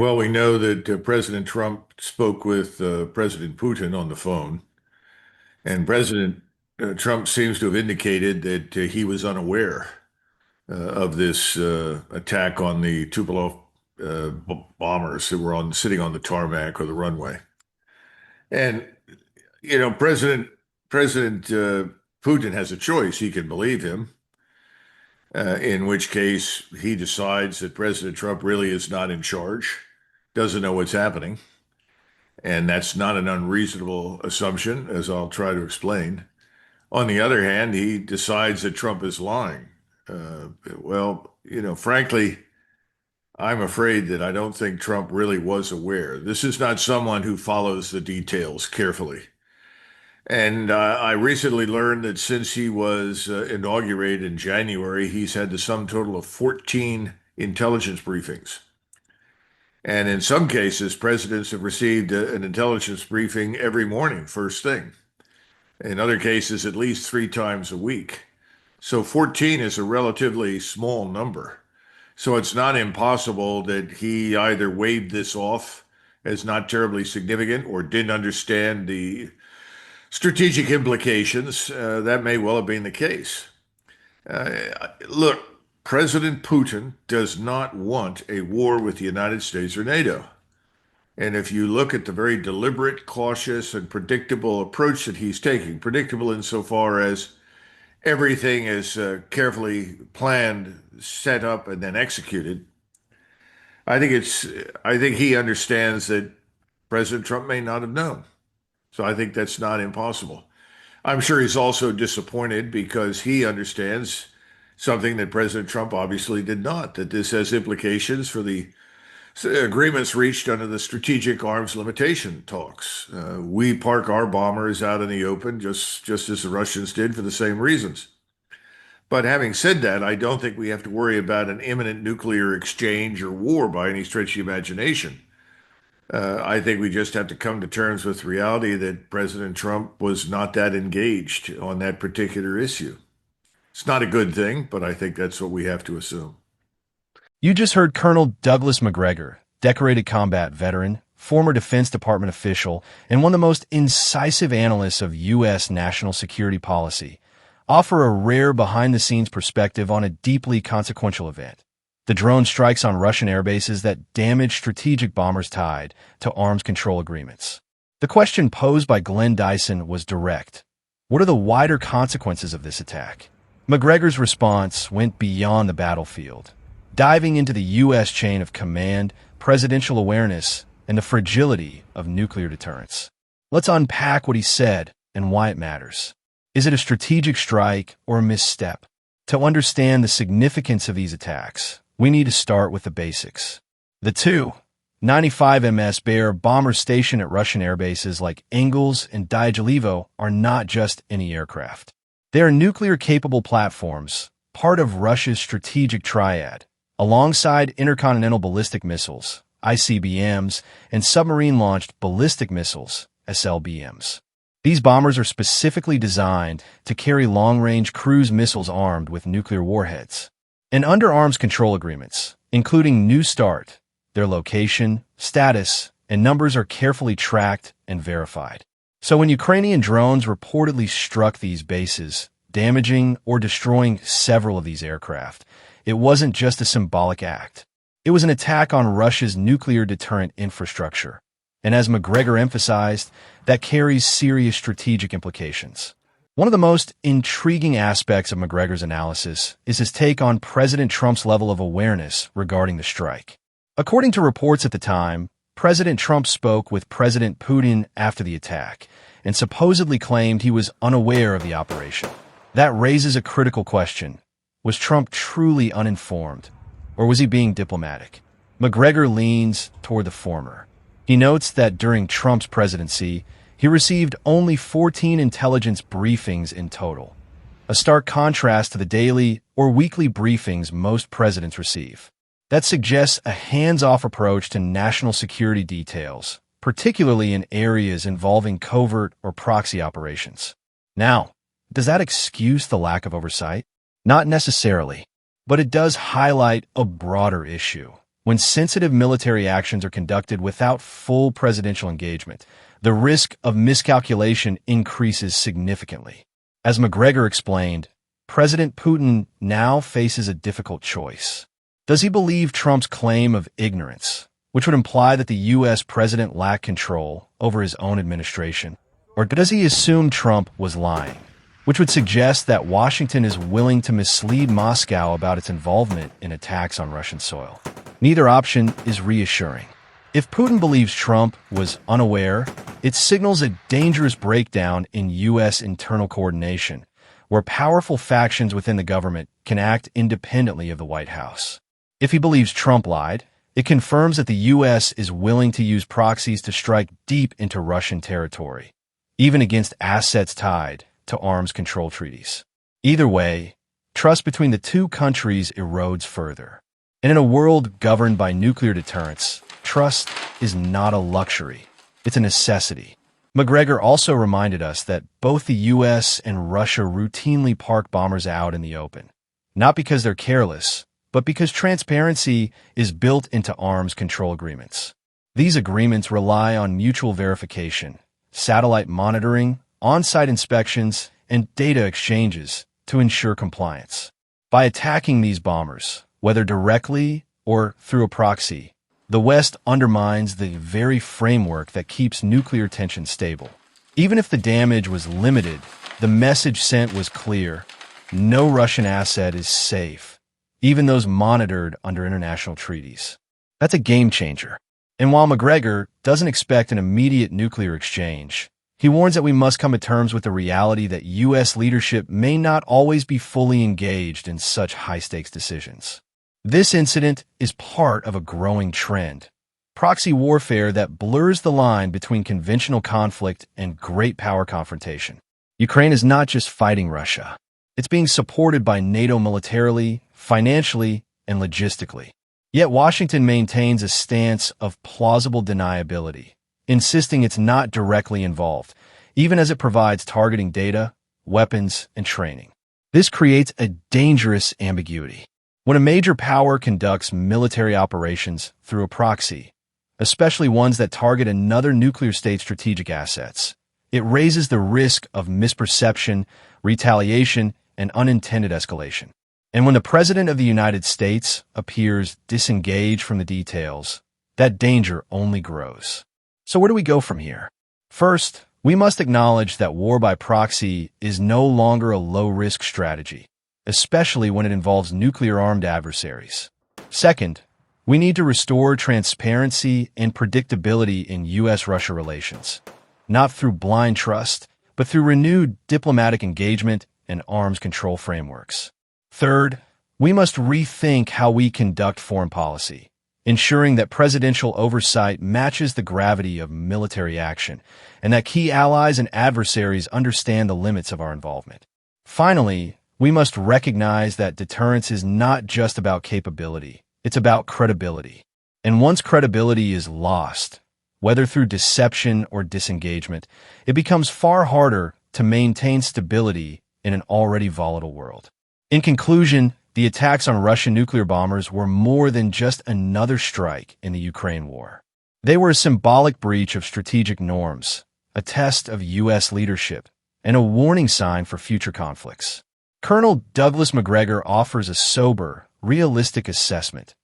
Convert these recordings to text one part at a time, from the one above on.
Well, we know that President Trump spoke with President Putin on the phone, and President Trump seems to have indicated that he was unaware of this attack on the Tupolev bombers that were sitting on the tarmac or the runway. And President Putin has a choice. He can believe him, in which case he decides that President Trump really is not in charge, doesn't know what's happening. And that's not an unreasonable assumption, as I'll try to explain. On the other hand, he decides that Trump is lying. Frankly, I'm afraid that I don't think Trump really was aware. This is not someone who follows the details carefully. And I recently learned that since he was inaugurated in January, he's had the sum total of 14 intelligence briefings. And in some cases, presidents have received an intelligence briefing every morning, first thing. In other cases, at least 3 times a week. So 14 is a relatively small number. So it's not impossible that he either waved this off as not terribly significant or didn't understand the strategic implications. That may well have been the case. Look, President Putin does not want a war with the United States or NATO. And if you look at the very deliberate, cautious, and predictable approach that he's taking, predictable insofar as everything is carefully planned, set up, and then executed, I think he understands that President Trump may not have known. So I think that's not impossible. I'm sure he's also disappointed because he understands something that President Trump obviously did not, that this has implications for the agreements reached under the strategic arms limitation talks. We park our bombers out in the open just as the Russians did for the same reasons. But having said that, I don't think we have to worry about an imminent nuclear exchange or war by any stretch of the imagination. I think we just have to come to terms with reality that President Trump was not that engaged on that particular issue. It's not a good thing, but I think that's what we have to assume. You just heard Colonel Douglas Macgregor, decorated combat veteran, former Defense Department official, and one of the most incisive analysts of U.S. national security policy, offer a rare behind-the-scenes perspective on a deeply consequential event: the drone strikes on Russian air bases that damaged strategic bombers tied to arms control agreements. The question posed by Glenn Dyson was direct. What are the wider consequences of this attack? McGregor's response went beyond the battlefield, diving into the U.S. chain of command, presidential awareness, and the fragility of nuclear deterrence. Let's unpack what he said and why it matters. Is it a strategic strike or a misstep? To understand the significance of these attacks, we need to start with the basics. The Tu-95 MS Bear bombers stationed at Russian air bases like Engels and Dyagilevo are not just any aircraft. They are nuclear-capable platforms, part of Russia's strategic triad, alongside intercontinental ballistic missiles, ICBMs, and submarine-launched ballistic missiles, SLBMs. These bombers are specifically designed to carry long-range cruise missiles armed with nuclear warheads. And under arms control agreements, including New START, their location, status, and numbers are carefully tracked and verified. So when Ukrainian drones reportedly struck these bases, damaging or destroying several of these aircraft, it wasn't just a symbolic act. It was an attack on Russia's nuclear deterrent infrastructure. And as McGregor emphasized, that carries serious strategic implications. One of the most intriguing aspects of McGregor's analysis is his take on President Trump's level of awareness regarding the strike. According to reports at the time, President Trump spoke with President Putin after the attack and supposedly claimed he was unaware of the operation. That raises a critical question. Was Trump truly uninformed, or was he being diplomatic? McGregor leans toward the former. He notes that during Trump's presidency, he received only 14 intelligence briefings in total, a stark contrast to the daily or weekly briefings most presidents receive. That suggests a hands-off approach to national security details, particularly in areas involving covert or proxy operations. Now, does that excuse the lack of oversight? Not necessarily, but it does highlight a broader issue. When sensitive military actions are conducted without full presidential engagement, the risk of miscalculation increases significantly. As McGregor explained, President Putin now faces a difficult choice. Does he believe Trump's claim of ignorance, which would imply that the U.S. president lacked control over his own administration, or does he assume Trump was lying, which would suggest that Washington is willing to mislead Moscow about its involvement in attacks on Russian soil? Neither option is reassuring. If Putin believes Trump was unaware, it signals a dangerous breakdown in U.S. internal coordination, where powerful factions within the government can act independently of the White House. If he believes Trump lied, it confirms that the U.S. is willing to use proxies to strike deep into Russian territory, even against assets tied to arms control treaties. Either way, trust between the two countries erodes further. And in a world governed by nuclear deterrence, trust is not a luxury, it's a necessity. McGregor also reminded us that both the U.S. and Russia routinely park bombers out in the open, not because they're careless, but because transparency is built into arms control agreements. These agreements rely on mutual verification, satellite monitoring, on-site inspections, and data exchanges to ensure compliance. By attacking these bombers, whether directly or through a proxy, the West undermines the very framework that keeps nuclear tension stable. Even if the damage was limited, the message sent was clear: no Russian asset is safe, even those monitored under international treaties. That's a game changer. And while McGregor doesn't expect an immediate nuclear exchange, he warns that we must come to terms with the reality that U.S. leadership may not always be fully engaged in such high-stakes decisions. This incident is part of a growing trend: proxy warfare that blurs the line between conventional conflict and great power confrontation. Ukraine is not just fighting Russia. It's being supported by NATO militarily, financially, and logistically. Yet Washington maintains a stance of plausible deniability, insisting it's not directly involved, even as it provides targeting data, weapons, and training. This creates a dangerous ambiguity. When a major power conducts military operations through a proxy, especially ones that target another nuclear state's strategic assets, it raises the risk of misperception, retaliation, and unintended escalation. And when the President of the United States appears disengaged from the details, that danger only grows. So where do we go from here? First, we must acknowledge that war by proxy is no longer a low-risk strategy, especially when it involves nuclear-armed adversaries. Second, we need to restore transparency and predictability in U.S.-Russia relations, not through blind trust, but through renewed diplomatic engagement and arms control frameworks. Third, we must rethink how we conduct foreign policy, ensuring that presidential oversight matches the gravity of military action, and that key allies and adversaries understand the limits of our involvement. Finally, we must recognize that deterrence is not just about capability, it's about credibility. And once credibility is lost, whether through deception or disengagement, it becomes far harder to maintain stability in an already volatile world. In conclusion, the attacks on Russian nuclear bombers were more than just another strike in the Ukraine war. They were a symbolic breach of strategic norms, a test of U.S. leadership, and a warning sign for future conflicts. Colonel Douglas Macgregor offers a sober, realistic assessment,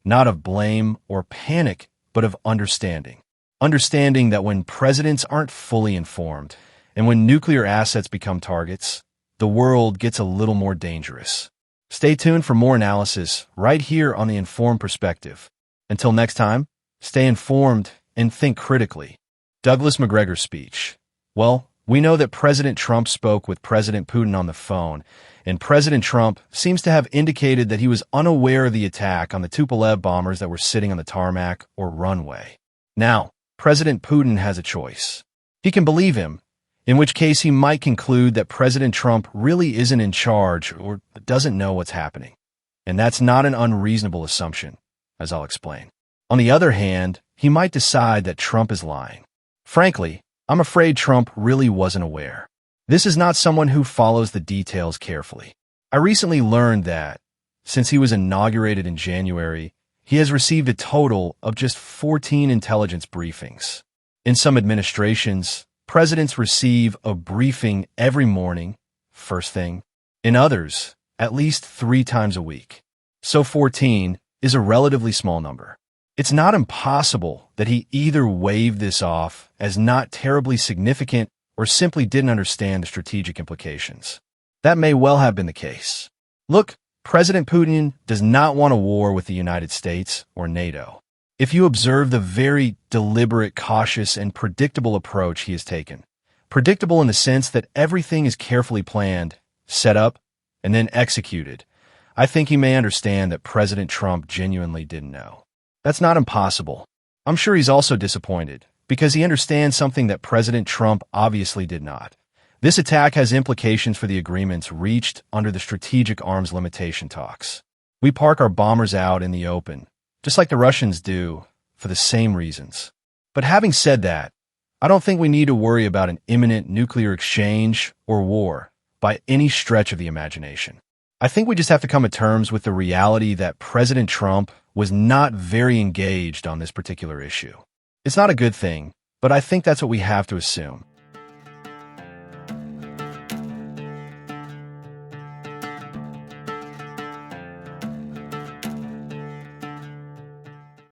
not of blame or panic, but of understanding. Understanding that when presidents aren't fully informed, and when nuclear assets become targets, the world gets a little more dangerous. Stay tuned for more analysis right here on The Informed Perspective. Until next time, stay informed and think critically. Douglas Macgregor's speech. Well, we know that President Trump spoke with President Putin on the phone, and President Trump seems to have indicated that he was unaware of the attack on the Tupolev bombers that were sitting on the tarmac or runway. Now, President Putin has a choice. He can believe him, in which case he might conclude that President Trump really isn't in charge or doesn't know what's happening. And that's not an unreasonable assumption, as I'll explain. On the other hand, he might decide that Trump is lying. Frankly, I'm afraid Trump really wasn't aware. This is not someone who follows the details carefully. I recently learned that, since he was inaugurated in January, he has received a total of just 14 intelligence briefings. In some administrations, presidents receive a briefing every morning, first thing. In others, at least 3 times a week. So 14 is a relatively small number. It's not impossible that he either waved this off as not terribly significant or simply didn't understand the strategic implications. That may well have been the case. Look, President Putin does not want a war with the United States or NATO. If you observe the very deliberate, cautious, and predictable approach he has taken, predictable in the sense that everything is carefully planned, set up, and then executed, I think he may understand that President Trump genuinely didn't know. That's not impossible. I'm sure he's also disappointed, because he understands something that President Trump obviously did not. This attack has implications for the agreements reached under the strategic arms limitation talks. We park our bombers out in the open, just like the Russians do, for the same reasons. But having said that, I don't think we need to worry about an imminent nuclear exchange or war by any stretch of the imagination. I think we just have to come to terms with the reality that President Trump was not very engaged on this particular issue. It's not a good thing, but I think that's what we have to assume.